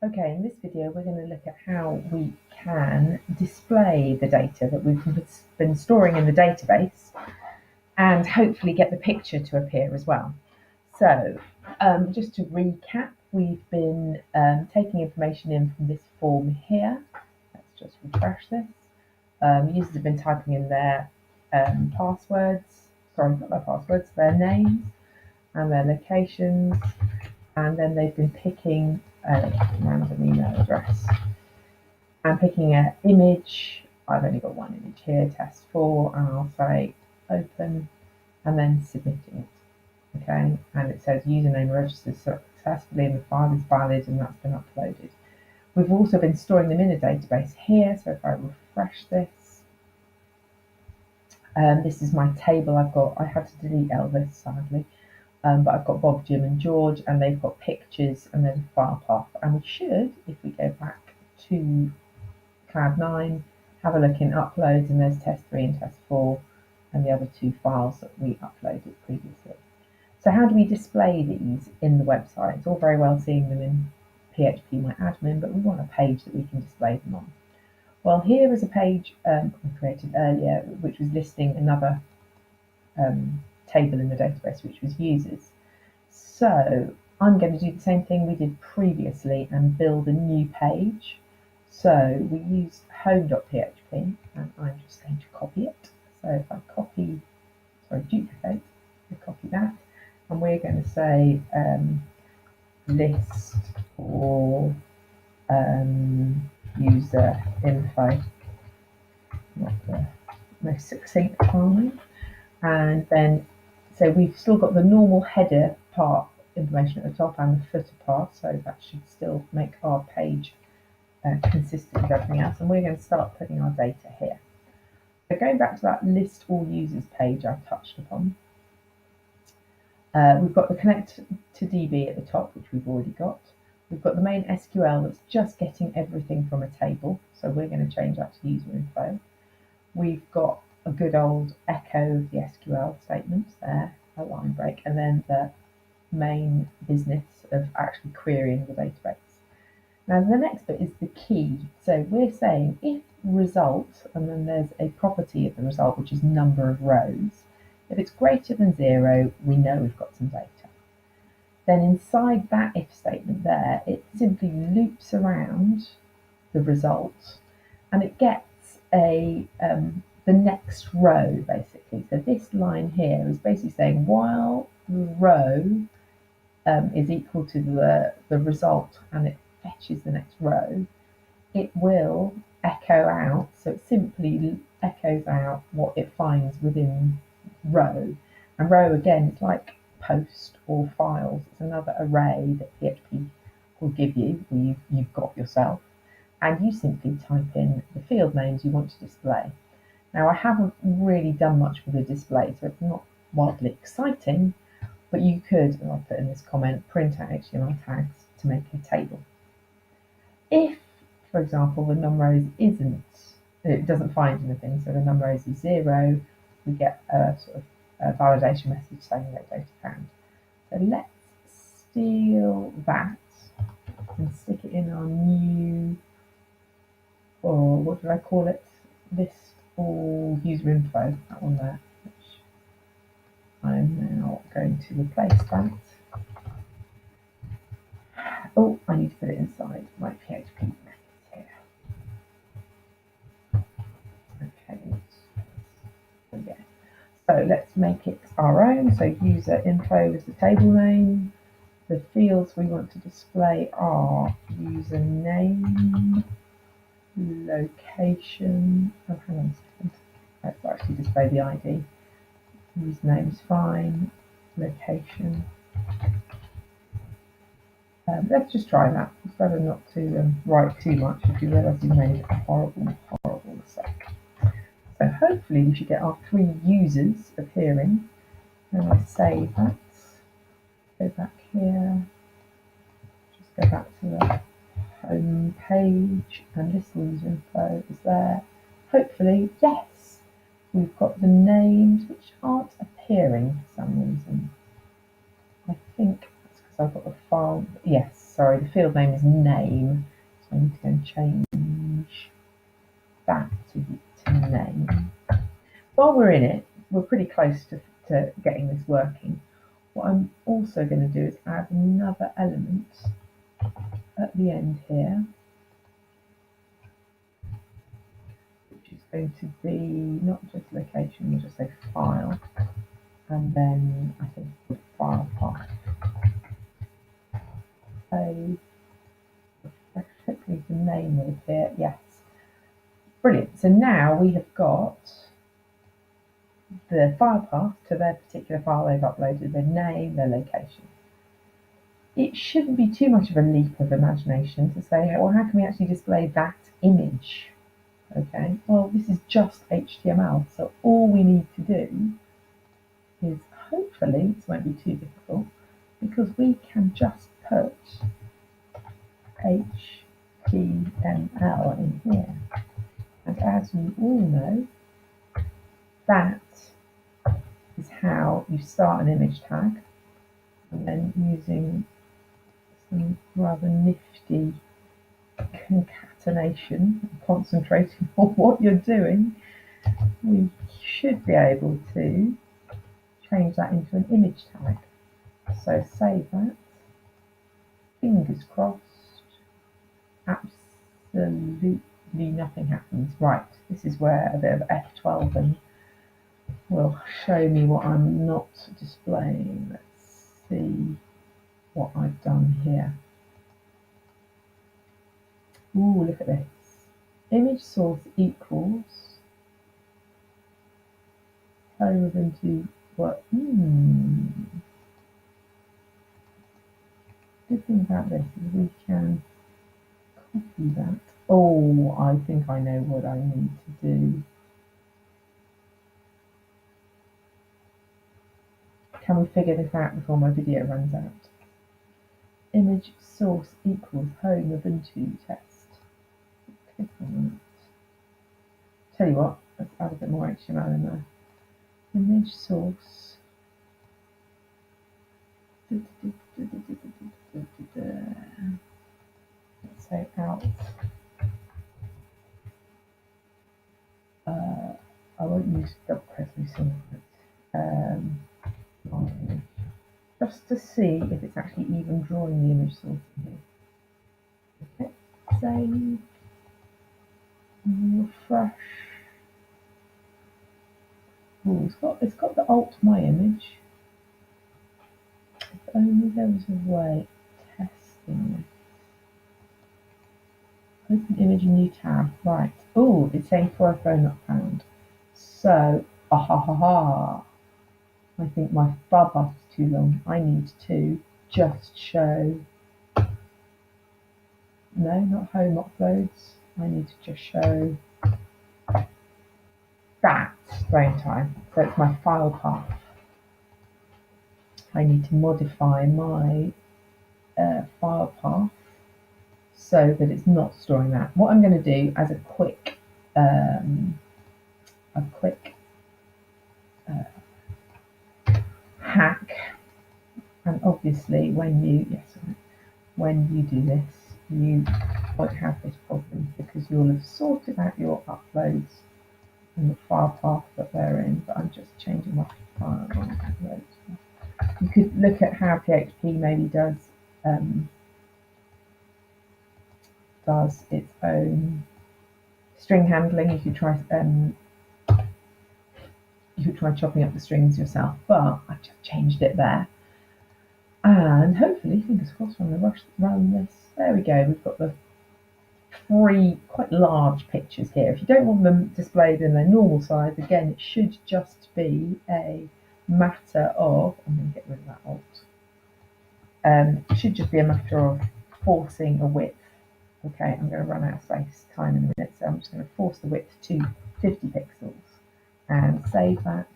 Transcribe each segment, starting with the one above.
Okay, in this video we're going to look at how we can display the data that we've been storing in the database and hopefully get the picture to appear as well. So just to recap, we've been taking information in from this form here. Let's just refresh this. Users have been typing in their passwords, sorry, not their passwords, their names and their locations, and then they've been picking a random email address. I'm picking an image. I've only got one image here, test 4, and I'll say open and then submitting it. Okay, and it says username registered successfully and the file is valid and that's been uploaded. We've also been storing them in a database here, so if I refresh this, this is my table. I had to delete Elvis sadly. But I've got Bob, Jim and George, and they've got pictures and then file path. And we should, if we go back to Cloud9, have a look in uploads, and there's test 3 and test 4 and the other 2 files that we uploaded previously. So how do we display these in the website? It's all very well seeing them in PHP My Admin, but we want a page that we can display them on. Well, here is a page we created earlier, which was listing another table in the database, which was users. So I'm going to do the same thing we did previously and build a new page. So we used home.php and I'm just going to copy it. So if I duplicate, I copy that, and we're going to say list or user info, not the most succinct time. And then, so we've still got the normal header part information at the top and the footer part, so that should still make our page consistent with everything else. And we're going to start putting our data here. So going back to that list all users page I touched upon, we've got the connect to DB at the top, which we've already got. We've got the main SQL that's just getting everything from a table, so we're going to change that to user info. We've got a good old echo of the SQL statements there, a line break, and then the main business of actually querying the database. Now the next bit is the key. So we're saying if result, and then there's a property of the result, which is number of rows. If it's greater than 0, we know we've got some data. Then inside that if statement there, it simply loops around the result and it gets a the next row basically. So this line here is basically saying while the row is equal to the result and it fetches the next row, it will echo out. So it simply echoes out what it finds within row. And row again is like post or files. It's another array that PHP will give you, or you've got yourself. And you simply type in the field names you want to display. Now I haven't really done much with the display, so it's not wildly exciting, but you could, and I'll put in this comment, print out HTML tags to make a table. If, for example, the num_rows it doesn't find anything, so the num_rows is 0, we get a sort of a validation message saying no data found. So let's steal that and stick it in our new, or what did I call it? List all user info, that one there, which I'm now going to replace that. Oh, I need to put it inside my PHP methods here. Okay, yeah. So let's make it our own. So user info is the table name. The fields we want to display are username, location. Oh, hang on a second. Let's actually display the ID. Username is fine. Location. Let's just try that. It's better not to write too much if you realise you made a horrible mistake. So hopefully we should get our 3 users appearing. And I save that. Go back here. Just go back to the home page and list user info is there. Hopefully, yes, we've got the names which aren't appearing for some reason. I think that's because I've got the file. Yes, sorry, the field name is name. So I need to go and change that to name. While we're in it, we're pretty close to getting this working. What I'm also going to do is add another element at the end here, which is going to be not just location, we'll just say file, and then I think file path. So hopefully the name will appear. Yes, brilliant. So now we have got the file path to their particular file they've uploaded, their name, their location. It shouldn't be too much of a leap of imagination to say, well, how can we actually display that image? Okay, well, this is just HTML, so all we need to do is, hopefully, this won't be too difficult, because we can just put HTML in here. And as you all know, that is how you start an image tag, and then using some rather nifty concatenation and concentrating on what you're doing, we should be able to change that into an image tag. So save that. Fingers crossed. Absolutely nothing happens. Right, this is where a bit of F12 and will show me what I'm not displaying. Let's see what I've done here. Ooh, look at this. Image source equals home of into what? Good thing about this is we can copy that. Oh, I think I know what I need to do. Can we figure this out before my video runs out? Image source equals home Ubuntu test. Click on that. Tell you what, let's add a bit more HTML in there. Image source. Let's say out. I won't use double resolution. Just to see if it's actually even drawing the image source in here. Okay, save, refresh. Ooh, it's got the alt my image. If only there was a way of testing this. Open image, new tab. Right. Oh, it's saying for a phone not found. So, I think my bar path is too long. I need to just show. No, not home uploads. I need to just show that, don't I? So it's my file path. I need to modify my file path so that it's not storing that. What I'm going to do as a quick hack, and obviously when you do this, you won't have this problem because you'll have sorted out your uploads and the file path that they're in. But I'm just changing my file on uploads. You could look at how PHP maybe does its own string handling. You could try chopping up the strings yourself, but I've just changed it there. And hopefully, fingers crossed, when I run this, there we go. We've got the 3 quite large pictures here. If you don't want them displayed in their normal size, again, it should just be a matter of, I'm going to get rid of that alt. It should just be a matter of forcing a width. Okay, I'm going to run out of space time in a minute, so I'm just going to force the width to 50 pixels and save that,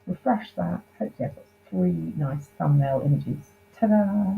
refresh that. Hopefully I've got 3 nice thumbnail images. Ta-da!